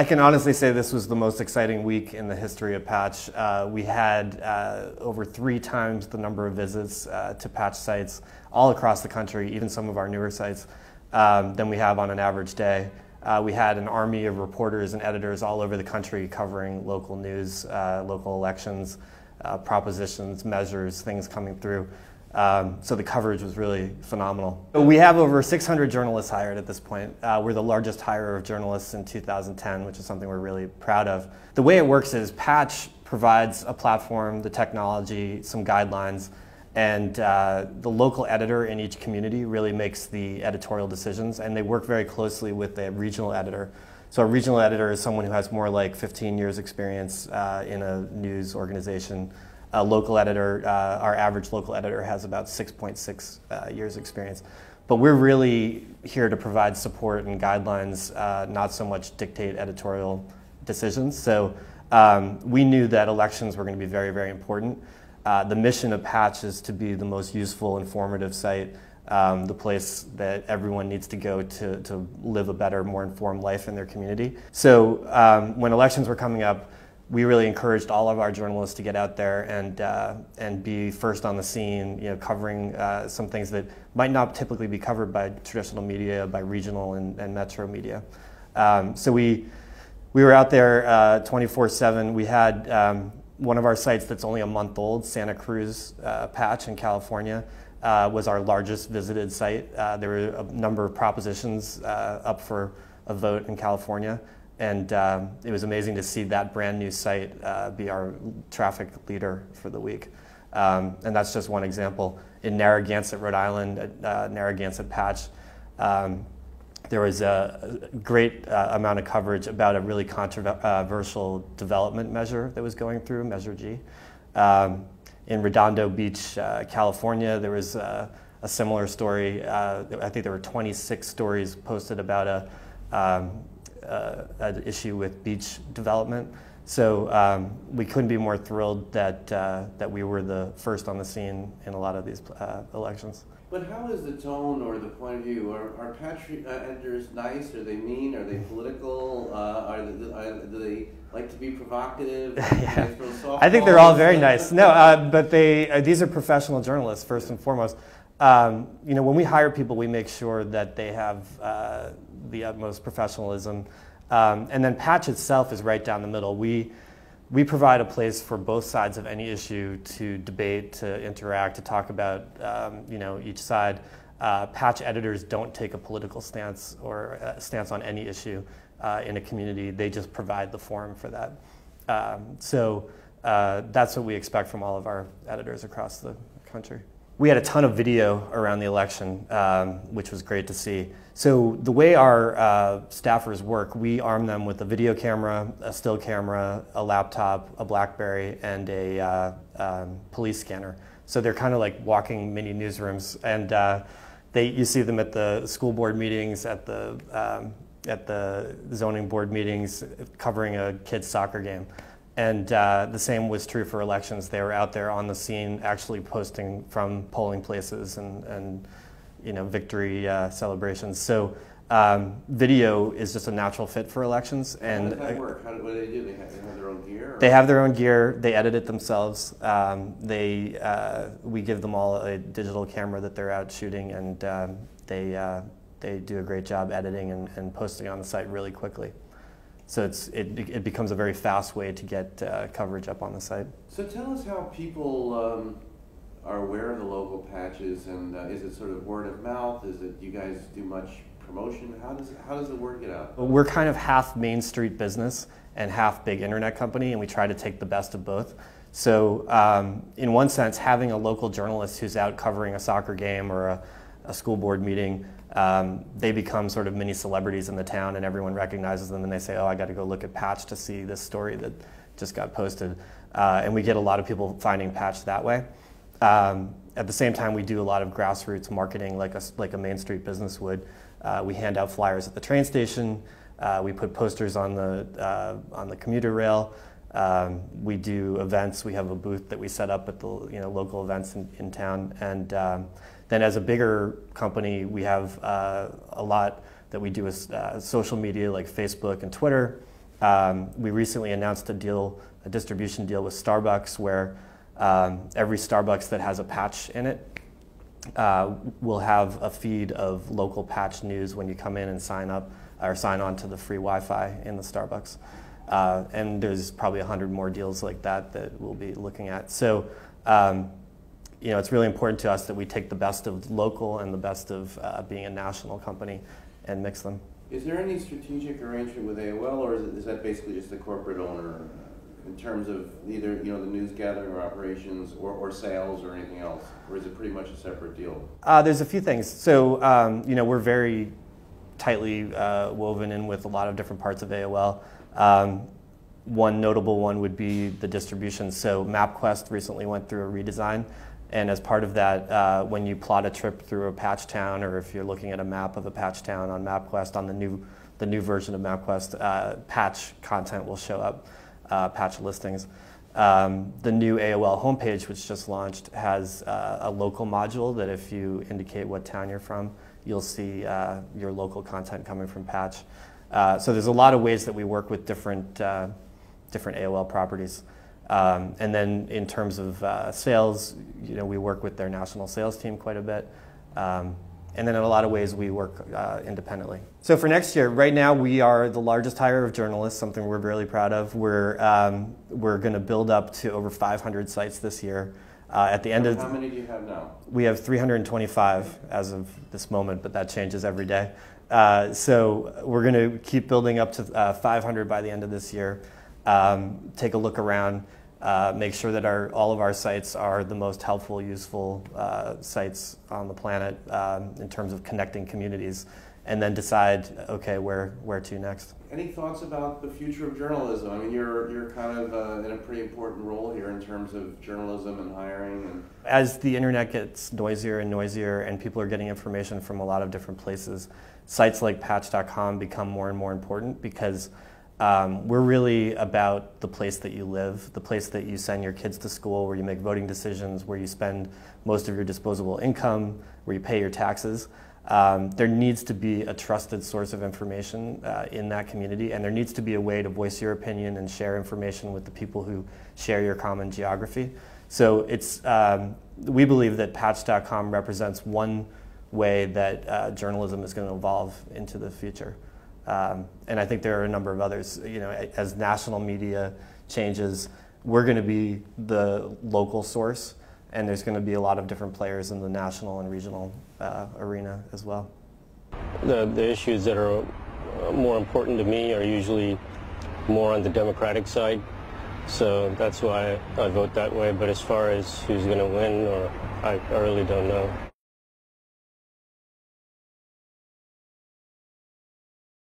I can honestly say this was the most exciting week in the history of Patch. We had over 3 times the number of visits to Patch sites all across the country, even some of our newer sites, than we have on an average day. We had an army of reporters and editors all over the country covering local news, local elections, propositions, measures, things coming through. So the coverage was really phenomenal. We have over 600 journalists hired at this point. We're the largest hire of journalists in 2010, which is something we're really proud of. The way it works is Patch provides a platform, the technology, some guidelines, and the local editor in each community really makes the editorial decisions, and they work very closely with the regional editor. So a regional editor is someone who has more like 15 years experience in a news organization. A local editor, our average local editor has about 6.6 years experience. But we're really here to provide support and guidelines, not so much dictate editorial decisions. So we knew that elections were going to be very, very important. The mission of Patch is to be the most useful, informative site, the place that everyone needs to go to live a better, more informed life in their community. So when elections were coming up, we really encouraged all of our journalists to get out there and be first on the scene, covering some things that might not typically be covered by traditional media, by regional and metro media. So we were out there 24/7. We had one of our sites that's only a month old, Santa Cruz Patch in California, was our largest visited site. There were a number of propositions up for a vote in California. And it was amazing to see that brand new site be our traffic leader for the week. And that's just one example. In Narragansett, Rhode Island, Narragansett Patch, there was a great amount of coverage about a really controversial development measure that was going through, Measure G. In Redondo Beach, California, there was a similar story. I think there were 26 stories posted about an issue with beach development. So we couldn't be more thrilled that we were the first on the scene in a lot of these elections. But how is the tone or the point of view? Are Patch editors nice? Are they mean? Are they political? Do they like to be provocative? Yeah. I think they're all very nice. No, but these are professional journalists first and foremost. When we hire people, we make sure that they have the utmost professionalism. And then Patch itself is right down the middle. We provide a place for both sides of any issue to debate, to interact, to talk about each side. Patch editors don't take a political stance or a stance on any issue in a community. They just provide the forum for that. So that's what we expect from all of our editors across the country. We had a ton of video around the election, which was great to see. So the way our staffers work, we arm them with a video camera, a still camera, a laptop, a BlackBerry, and a police scanner. So they're kind of like walking mini newsrooms, and you see them at the school board meetings, at the zoning board meetings, covering a kid's soccer game. And the same was true for elections. They were out there on the scene, actually posting from polling places and victory celebrations. So video is just a natural fit for elections. And how does that work? What do they do? They have their own gear? Or? They have their own gear. They edit it themselves. We give them all a digital camera that they're out shooting, and they do a great job editing and posting on the site really quickly. So it becomes a very fast way to get coverage up on the site. So tell us how people are aware of the local patches, and is it sort of word of mouth? Is it you guys do much promotion? How does the word get out? We're kind of half Main Street business and half big internet company, and we try to take the best of both. So in one sense, having a local journalist who's out covering a soccer game or a school board meeting, they become sort of mini celebrities in the town, and everyone recognizes them, and they say, oh, I got to go look at Patch to see this story that just got posted. And we get a lot of people finding Patch that way. At the same time, we do a lot of grassroots marketing like a Main Street business would. We hand out flyers at the train station. We put posters on the commuter rail. We do events. We have a booth that we set up at the local events in town. And then as a bigger company, we have a lot that we do with social media like Facebook and Twitter. We recently announced a distribution deal with Starbucks, where every Starbucks that has a patch in it will have a feed of local patch news when you come in and sign up or sign on to the free Wi-Fi in the Starbucks. And there's probably 100 more deals like that that we'll be looking at. So, it's really important to us that we take the best of local and the best of being a national company and mix them. Is there any strategic arrangement with AOL, or is that basically just the corporate owner in terms of either the news gathering or operations or sales or anything else, or is it pretty much a separate deal? There's a few things. So we're very tightly woven in with a lot of different parts of AOL. One notable one would be the distribution. So MapQuest recently went through a redesign, and as part of that, when you plot a trip through a patch town, or if you're looking at a map of a patch town on MapQuest, on the new version of MapQuest, patch content will show up, patch listings. The new AOL homepage, which just launched, has a local module that if you indicate what town you're from, you'll see your local content coming from patch. So there's a lot of ways that we work with different AOL properties. And then in terms of sales, we work with their national sales team quite a bit. And then in a lot of ways we work independently. So for next year, right now we are the largest hire of journalists, something we're really proud of. We're going to build up to over 500 sites this year. At the end of how many do you have now? We have 325 as of this moment, but that changes every day. So we're going to keep building up to 500 by the end of this year. Take a look around, make sure that all of our sites are the most helpful, useful sites on the planet in terms of connecting communities, and then decide, okay, where to next. Any thoughts about the future of journalism? I mean, you're kind of in a pretty important role here in terms of journalism and hiring. And as the internet gets noisier and noisier, and people are getting information from a lot of different places, sites like patch.com become more and more important, because we're really about the place that you live, the place that you send your kids to school, where you make voting decisions, where you spend most of your disposable income, where you pay your taxes. There needs to be a trusted source of information in that community, and there needs to be a way to voice your opinion and share information with the people who share your common geography. So we believe that patch.com represents one way that journalism is going to evolve into the future. And I think there are a number of others. As national media changes, we're going to be the local source, and there's going to be a lot of different players in the national and regional arena as well. The issues that are more important to me are usually more on the Democratic side, so that's why I vote that way. But as far as who's going to win, I really don't know.